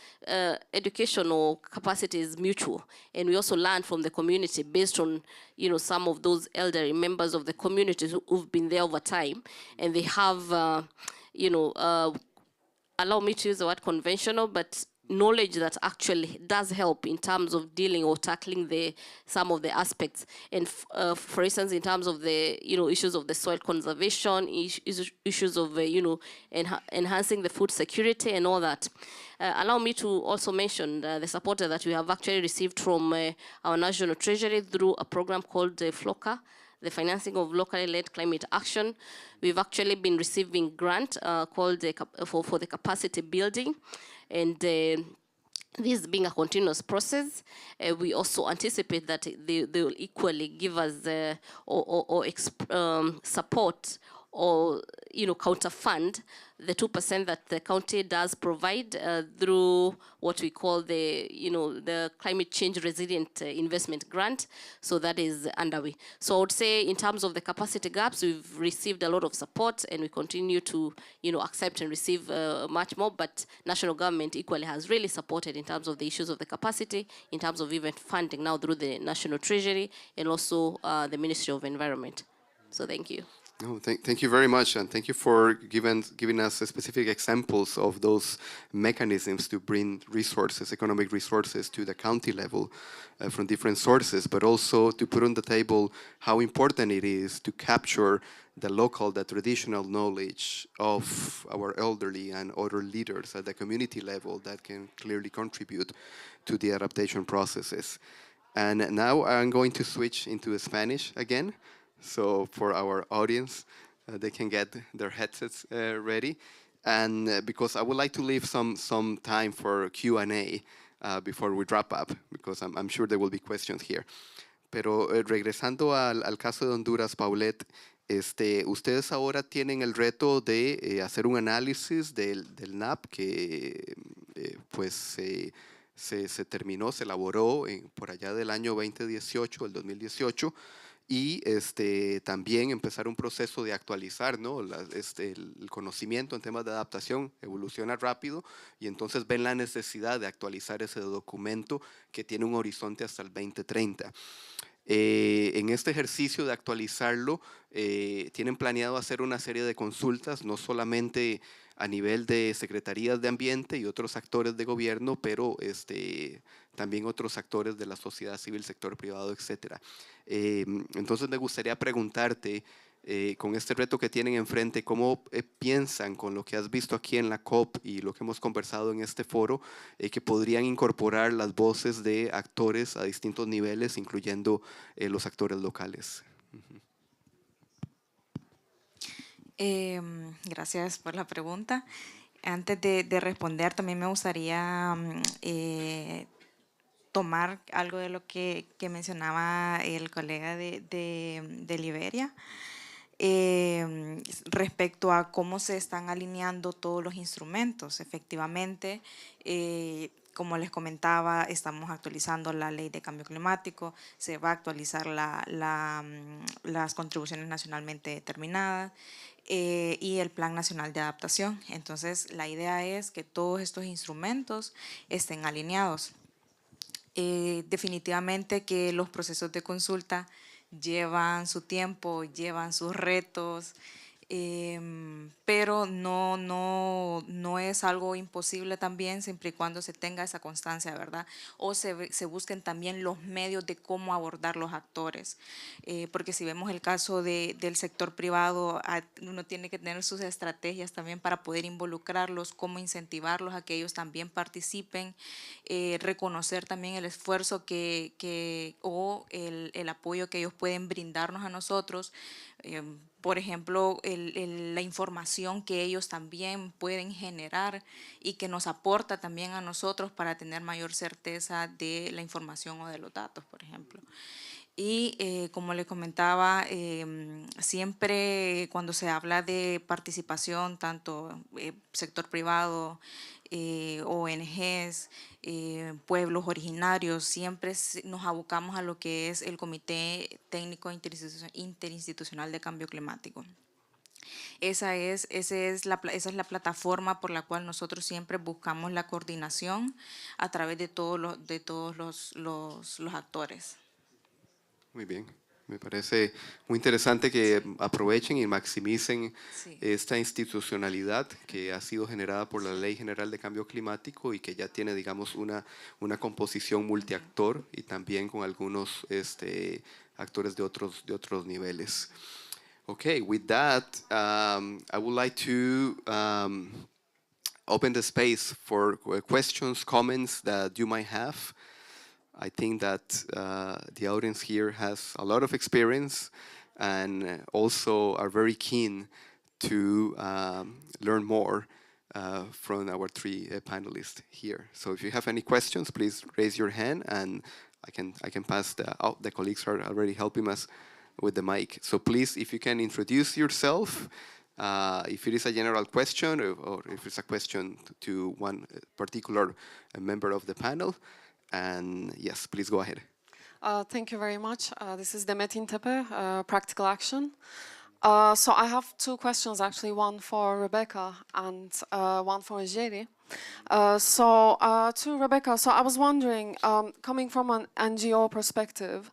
educational capacity is mutual, and we also learn from the community based on, some of those elderly members of the community who've been there over time, and they have, allow me to use the word conventional, but knowledge that actually does help in terms of dealing or tackling some of the aspects. And for instance, in terms of the issues of the soil conservation, issues of enhancing the food security and all that. Allow me to also mention the support that we have actually received from our National Treasury through a program called FLOCA, the Financing of Locally Led Climate Action. We've actually been receiving grant called for the capacity building. And this being a continuous process, we also anticipate that they will equally give us support or counter-fund the 2% that the county does provide through what we call the climate change resilient investment grant. So that is underway. So I would say in terms of the capacity gaps, we've received a lot of support, and we continue to accept and receive much more. But national government equally has really supported in terms of the issues of the capacity, in terms of even funding now through the National Treasury and also the Ministry of Environment. So thank you. No, thank you very much, and thank you for giving us specific examples of those mechanisms to bring resources, economic resources, to the county level from different sources, but also to put on the table how important it is to capture the local, the traditional knowledge of our elderly and other leaders at the community level that can clearly contribute to the adaptation processes. And now I'm going to switch into Spanish again. So for our audience, they can get their headsets ready. And because I would like to leave some time for Q&A before we wrap up, because I'm sure there will be questions here. Pero regresando al caso de Honduras, Paulette, ustedes ahora tienen el reto de hacer un análisis del NAP que pues se terminó, se elaboró por allá del año 2018, el 2018, y también empezar un proceso de actualizar, ¿no? El conocimiento en temas de adaptación evoluciona rápido y entonces ven la necesidad de actualizar ese documento que tiene un horizonte hasta el 2030. En este ejercicio de actualizarlo, tienen planeado hacer una serie de consultas, no solamente a nivel de secretarías de ambiente y otros actores de gobierno, pero también otros actores de la sociedad civil, sector privado, etc. Entonces me gustaría preguntarte, con este reto que tienen enfrente, ¿cómo piensan con lo que has visto aquí en la COP y lo que hemos conversado en este foro, que podrían incorporar las voces de actores a distintos niveles, incluyendo los actores locales? Gracias por la pregunta. Antes de responder, también me gustaría tomar algo de lo que mencionaba el colega de Liberia, respecto a cómo se están alineando todos los instrumentos. Efectivamente, como les comentaba, estamos actualizando la ley de cambio climático, se va a actualizar las contribuciones nacionalmente determinadas, y el Plan Nacional de Adaptación. Entonces, la idea es que todos estos instrumentos estén alineados. Definitivamente que los procesos de consulta llevan su tiempo, llevan sus retos, pero no es algo imposible también, siempre y cuando se tenga esa constancia, ¿verdad? O se busquen también los medios de cómo abordar los actores, porque si vemos el caso del sector privado, uno tiene que tener sus estrategias también para poder involucrarlos, cómo incentivarlos a que ellos también participen, reconocer también el esfuerzo o el apoyo que ellos pueden brindarnos a nosotros. Por ejemplo, la información que ellos también pueden generar y que nos aporta también a nosotros para tener mayor certeza de la información o de los datos, por ejemplo. Y como le comentaba, siempre cuando se habla de participación, tanto sector privado, ONGs, pueblos originarios, siempre nos abocamos a lo que es el Comité Técnico Interinstitucional de Cambio Climático. Esa es la plataforma por la cual nosotros siempre buscamos la coordinación a través de todos los actores. Muy bien. Me parece muy interesante que aprovechen y maximicen esta institucionalidad que ha sido generada por la Ley General de Cambio Climático y que ya tiene, digamos, una composición multiactor y también con algunos actores de otros niveles. Okay, with that, I would like to open the space for questions, comments that you might have. I think that the audience here has a lot of experience and also are very keen to learn more from our three panelists here. So if you have any questions, please raise your hand and I can pass the colleagues are already helping us with the mic. So please, if you can introduce yourself, if it is a general question or if it's a question to one particular member of the panel. And yes, please go ahead. Thank you very much. This is Demet Intepe, Practical Action. So I have two questions, actually, one for Rebecca and one for Jerry. So to Rebecca, so I was wondering, coming from an NGO perspective,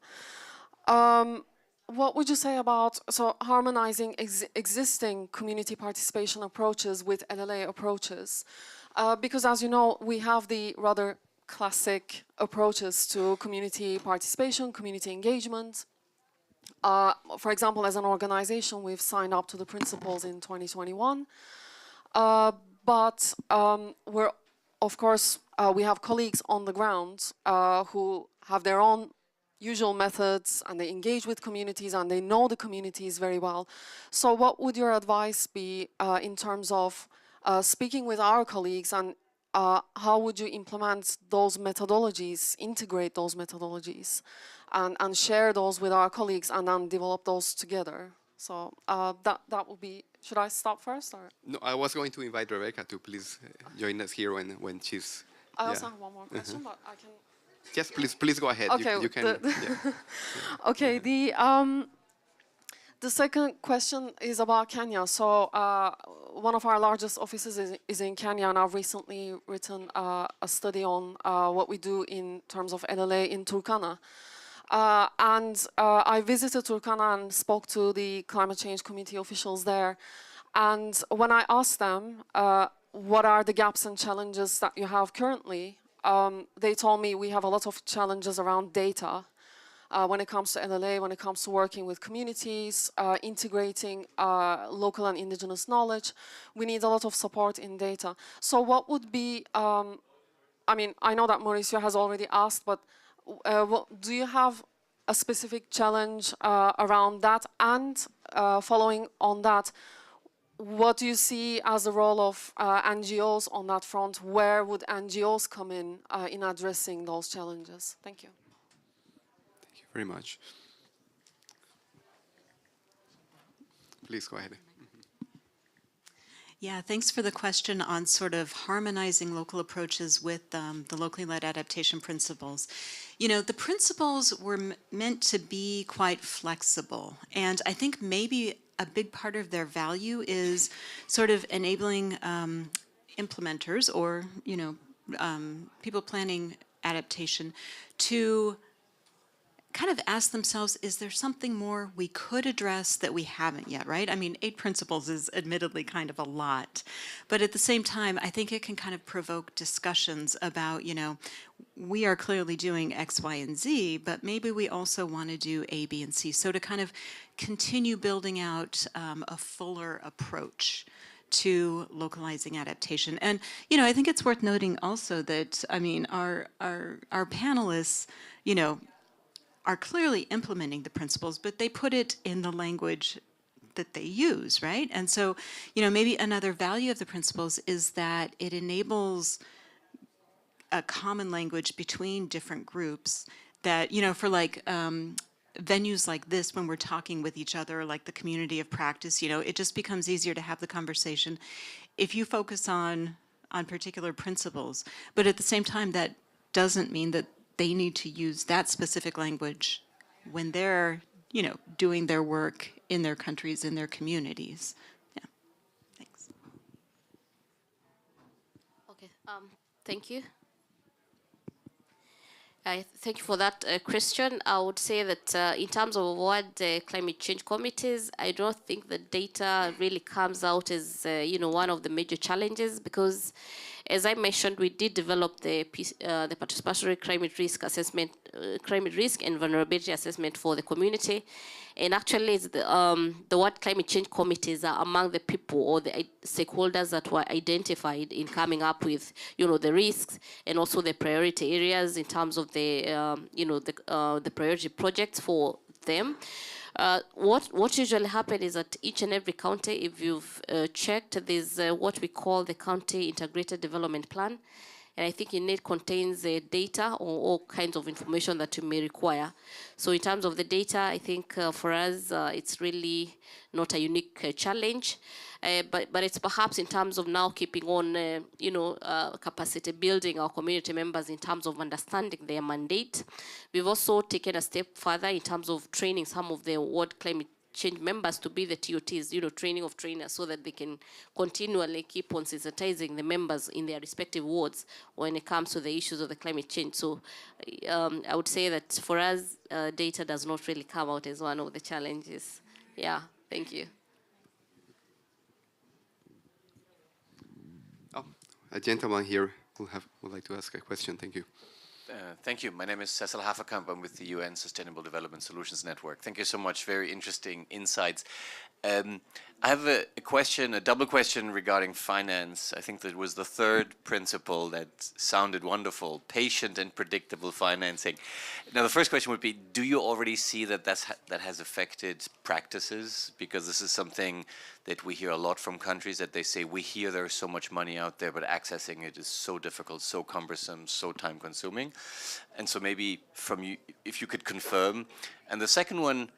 what would you say about harmonizing existing community participation approaches with LLA approaches? Because as you know, we have the rather classic approaches to community participation, community engagement. For example, as an organization, we've signed up to the principles in 2021. But we're, of course, we have colleagues on the ground who have their own usual methods, and they engage with communities, and they know the communities very well. So what would your advice be in terms of speaking with our colleagues, and how would you implement those methodologies, integrate those methodologies, and share those with our colleagues, and then develop those together? So that would be, should I stop first? Or? No, I was going to invite Rebecca to please join us here when she's... I also have one more question, but I can... Yes, please go ahead. Okay, you can. Yeah. Okay, the second question is about Kenya. So one of our largest offices is in Kenya, and I've recently written a study on what we do in terms of LLA in Turkana. I visited Turkana and spoke to the climate change committee officials there. And when I asked them what are the gaps and challenges that you have currently, they told me we have a lot of challenges around data when it comes to LLA, when it comes to working with communities, integrating local and indigenous knowledge. We need a lot of support in data. So what would be, I mean, I know that Mauricio has already asked, but do you have a specific challenge around that? And following on that, what do you see as the role of NGOs on that front? Where would NGOs come in addressing those challenges? Thank you. Thank you very much. Please go ahead. Yeah, thanks for the question on sort of harmonizing local approaches with the locally led adaptation principles. You know, the principles were meant to be quite flexible, and I think maybe a big part of their value is sort of enabling implementers or, you know, people planning adaptation to kind of ask themselves, is there something more we could address that we haven't yet, right? I mean, 8 principles is admittedly kind of a lot, but at the same time, I think it can kind of provoke discussions about, you know, we are clearly doing X, Y, and Z, but maybe we also want to do A, B, and C. So to kind of continue building out a fuller approach to localizing adaptation. And, you know, I think it's worth noting also that, I mean, our panelists, you know, are clearly implementing the principles, but they put it in the language that they use, right? And so, you know, maybe another value of the principles is that it enables a common language between different groups that, you know, for like venues like this, when we're talking with each other, like the community of practice, you know, it just becomes easier to have the conversation if you focus on particular principles. But at the same time, that doesn't mean that they need to use that specific language when they're, you know, doing their work in their countries, in their communities. Yeah, thanks. Okay, thank you. Thank you for that question. I would say that in terms of what climate change committees, I don't think the data really comes out as you know, one of the major challenges, because as I mentioned, we did develop the participatory climate risk assessment, climate risk and vulnerability assessment for the community. And actually, it's the what climate change committees are among the people or the stakeholders that were identified in coming up with, you know, the risks and also the priority areas in terms of the, you know, the priority projects for them. What usually happens is that each and every county, if you've checked, there's what we call the County Integrated Development Plan. And I think in it contains data or all kinds of information that you may require. So in terms of the data, I think for us, it's really not a unique challenge. But it's perhaps in terms of now keeping on, you know, capacity building our community members in terms of understanding their mandate. We've also taken a step further in terms of training some of the World Climate change members to be the TOTs, you know, training of trainers, so that they can continually keep on sensitizing the members in their respective wards when it comes to the issues of the climate change. So I would say that for us, data does not really come out as one of the challenges. Yeah, thank you. Oh, a gentleman here would like to ask a question. Thank you. Thank you. My name is Cecil Haferkamp. I'm with the UN Sustainable Development Solutions Network. Thank you so much. Very interesting insights. I have a question, a double question regarding finance. I think that was the third principle that sounded wonderful: patient and predictable financing. Now, the first question would be, do you already see that that has affected practices? Because this is something that we hear a lot from countries, that they say, we hear there's so much money out there, but accessing it is so difficult, so cumbersome, so time consuming. And so maybe from you, if you could confirm. And the second one,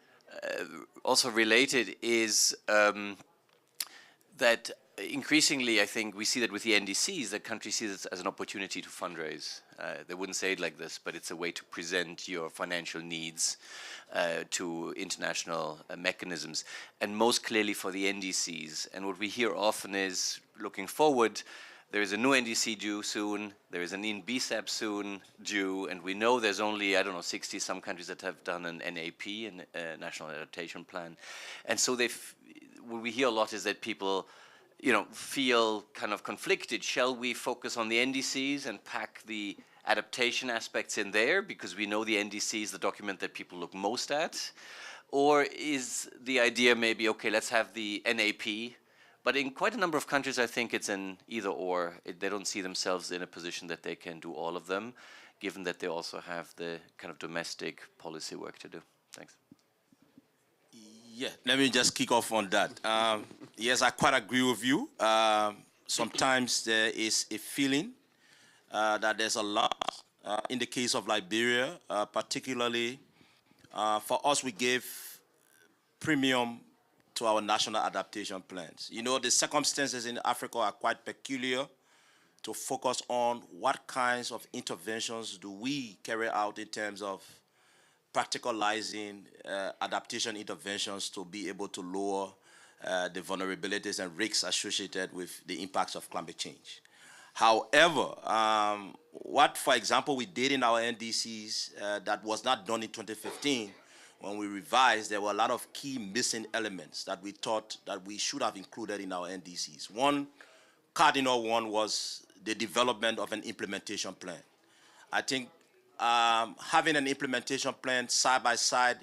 also related, is that increasingly, I think we see that with the NDCs, that countries see this as an opportunity to fundraise. They wouldn't say it like this, but it's a way to present your financial needs to international mechanisms, and most clearly for the NDCs. And what we hear often is, looking forward, there is a new NDC due soon, there is an NBCEP soon due, and we know there's only, I don't know, 60 some countries that have done an NAP, a National Adaptation Plan. And so what we hear a lot is that people, you know, feel kind of conflicted. Shall we focus on the NDCs and pack the adaptation aspects in there, because we know the NDC is the document that people look most at? Or is the idea maybe, okay, let's have the NAP, but in quite a number of countries, I think it's an either or. They don't see themselves in a position that they can do all of them, given that they also have the kind of domestic policy work to do. Thanks. Yeah, let me just kick off on that. Yes, I quite agree with you. Sometimes there is a feeling that there's a lot. In the case of Liberia, particularly, for us, we gave premium to our national adaptation plans. You know, the circumstances in Africa are quite peculiar to focus on what kinds of interventions do we carry out in terms of practicalizing adaptation interventions to be able to lower the vulnerabilities and risks associated with the impacts of climate change. However, what, for example, we did in our NDCs that was not done in 2015, when we revised, there were a lot of key missing elements that we thought that we should have included in our NDCs. One cardinal one was the development of an implementation plan. I think having an implementation plan side by side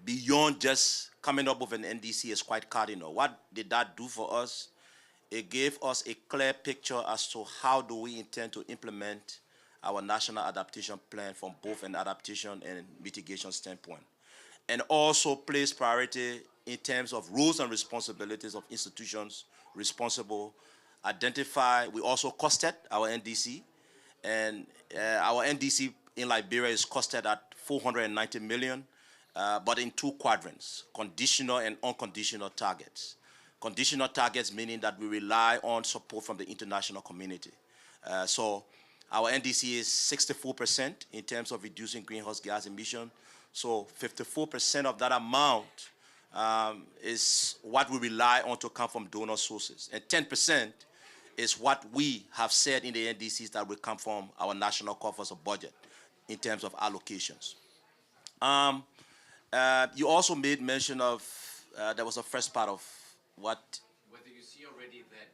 beyond just coming up with an NDC is quite cardinal. What did that do for us? It gave us a clear picture as to how do we intend to implement our national adaptation plan from both an adaptation and mitigation standpoint, and also place priority in terms of roles and responsibilities of institutions responsible. We also costed our NDC, and our NDC in Liberia is costed at 490 million, but in two quadrants: conditional and unconditional targets. Conditional targets meaning that we rely on support from the international community. So our NDC is 64% in terms of reducing greenhouse gas emission. So 54% of that amount is what we rely on to come from donor sources. And 10% is what we have said in the NDCs that will come from our national coffers of budget in terms of allocations. You also made mention of, there was a first part of what? Whether you see already that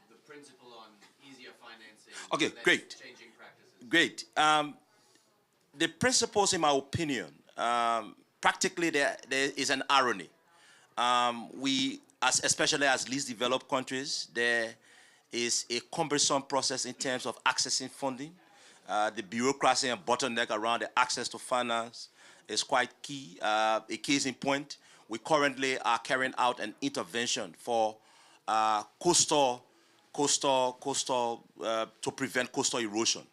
the principle on easier financing, okay, great. Changing practices. Great. The principles, in my opinion, practically there is an irony. Especially as least developed countries, there is a cumbersome process in terms of accessing funding. The bureaucracy and bottleneck around the access to finance is quite key. A case in point, we currently are carrying out an intervention for to prevent coastal erosion.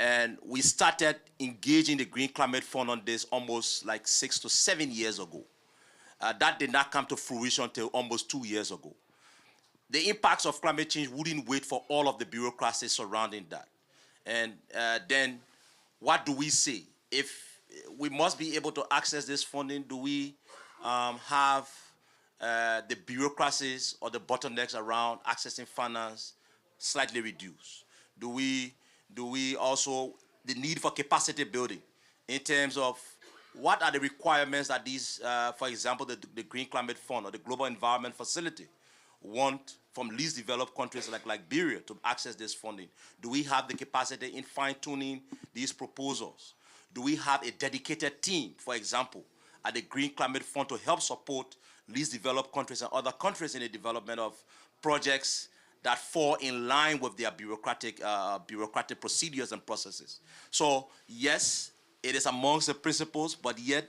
And we started engaging the Green Climate Fund on this almost like 6 to 7 years ago. That did not come to fruition until almost 2 years ago. The impacts of climate change wouldn't wait for all of the bureaucracy surrounding that. And then what do we say? If we must be able to access this funding, do we have the bureaucracies or the bottlenecks around accessing finance slightly reduced? Do we also, the need for capacity building in terms of what are the requirements that these, for example, the Green Climate Fund or the Global Environment Facility want from least developed countries like Liberia to access this funding? Do we have the capacity in fine-tuning these proposals? Do we have a dedicated team, for example, at the Green Climate Fund to help support least developed countries and other countries in the development of projects that fall in line with their bureaucratic procedures and processes? So yes, it is amongst the principles, but yet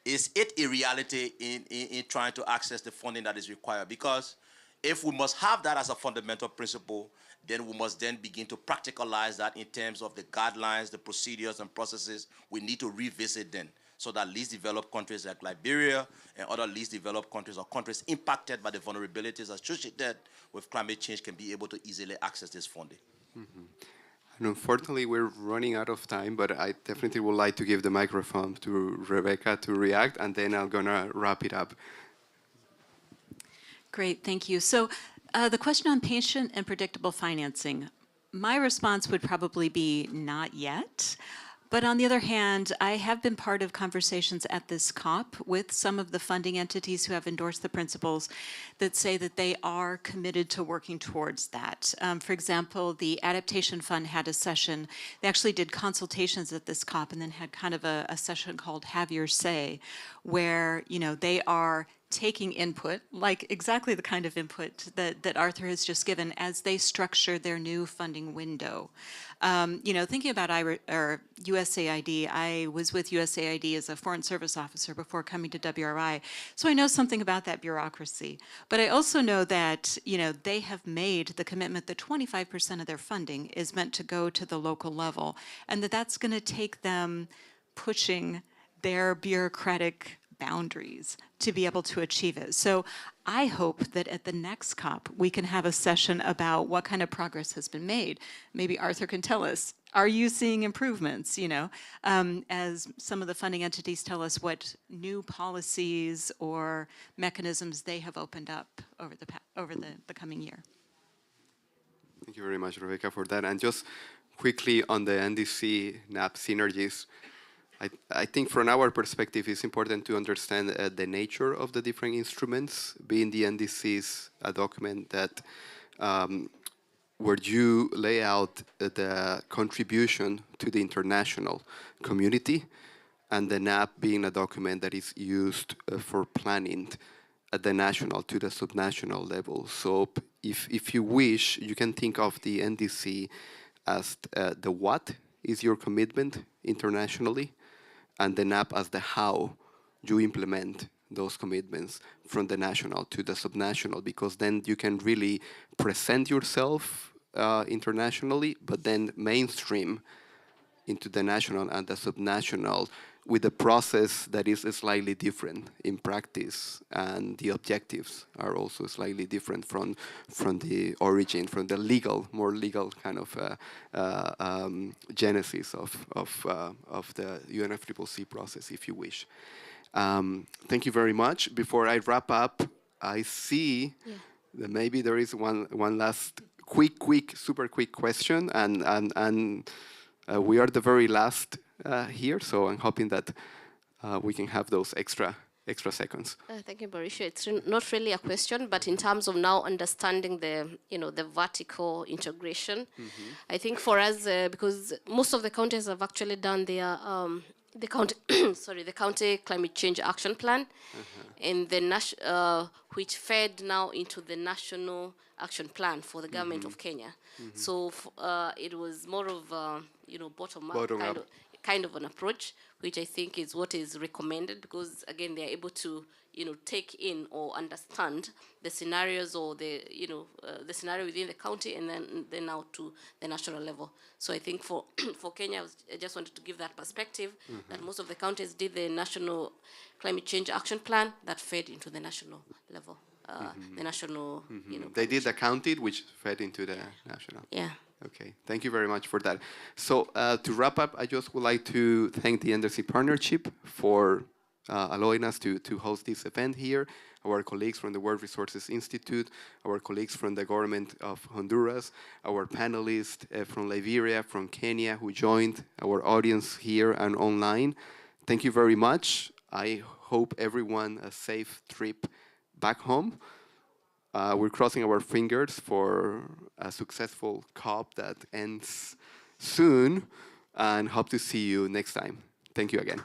is it a reality in trying to access the funding that is required? Because if we must have that as a fundamental principle, then we must then begin to practicalize that in terms of the guidelines, the procedures and processes. We need to revisit then, so that least developed countries like Liberia and other least developed countries or countries impacted by the vulnerabilities associated with climate change can be able to easily access this funding. And unfortunately, we're running out of time, but I definitely would like to give the microphone to Rebecca to react, and then I'm gonna wrap it up. Great, thank you. So the question on patient and predictable financing, my response would probably be not yet. But on the other hand, I have been part of conversations at this COP with some of the funding entities who have endorsed the principles that say that they are committed to working towards that. For example, the Adaptation Fund had a session. They actually did consultations at this COP and then had kind of a session called Have Your Say, where they are taking input, like exactly the kind of input that Arthur has just given as they structure their new funding window. Thinking about USAID, I was with USAID as a Foreign Service Officer before coming to WRI, so I know something about that bureaucracy. But I also know that, they have made the commitment that 25% of their funding is meant to go to the local level, and that's going to take them pushing their bureaucratic boundaries to be able to achieve it. So I hope that at the next COP, we can have a session about what kind of progress has been made. Maybe Arthur can tell us, are you seeing improvements, as some of the funding entities tell us what new policies or mechanisms they have opened up over the coming year. Thank you very much, Rebecca, for that. And just quickly on the NDC NAP synergies, I think from our perspective, it's important to understand the nature of the different instruments, being the NDCs, a document that where you lay out the contribution to the international community, and the NAP being a document that is used for planning at the national to the subnational level. So if you wish, you can think of the NDC as the what is your commitment internationally, and the NAP as the how you implement those commitments from the national to the subnational, because then you can really present yourself internationally, but then mainstream into the national and the subnational with a process that is slightly different in practice, and the objectives are also slightly different from the origin, from the more legal kind of genesis of the UNFCCC process, if you wish. Thank you very much. Before I wrap up, I see that maybe there is one last super quick question, and we are the very last here, so I'm hoping that we can have those extra seconds. Thank you, Mauricio. It's not really a question, but in terms of now understanding the vertical integration, I think for us, because most of the counties have actually done their the county climate change action plan, and the which fed now into the national action plan for the government of Kenya. So it was more of bottom up kind of an approach, which I think is what is recommended, because again they're able to take in or understand the scenarios or the scenario within the county, and then out to the national level. So I think for Kenya, I just wanted to give that perspective that most of the counties did the national climate change action plan that fed into the national level. The national, they did the county, which fed into the national. Yeah. Okay, thank you very much for that. So to wrap up, I just would like to thank the NDC Partnership for allowing us to host this event here, our colleagues from the World Resources Institute, our colleagues from the government of Honduras, our panelists from Liberia, from Kenya, who joined our audience here and online. Thank you very much. I hope everyone a safe trip back home. We're crossing our fingers for a successful COP that ends soon, and hope to see you next time. Thank you again.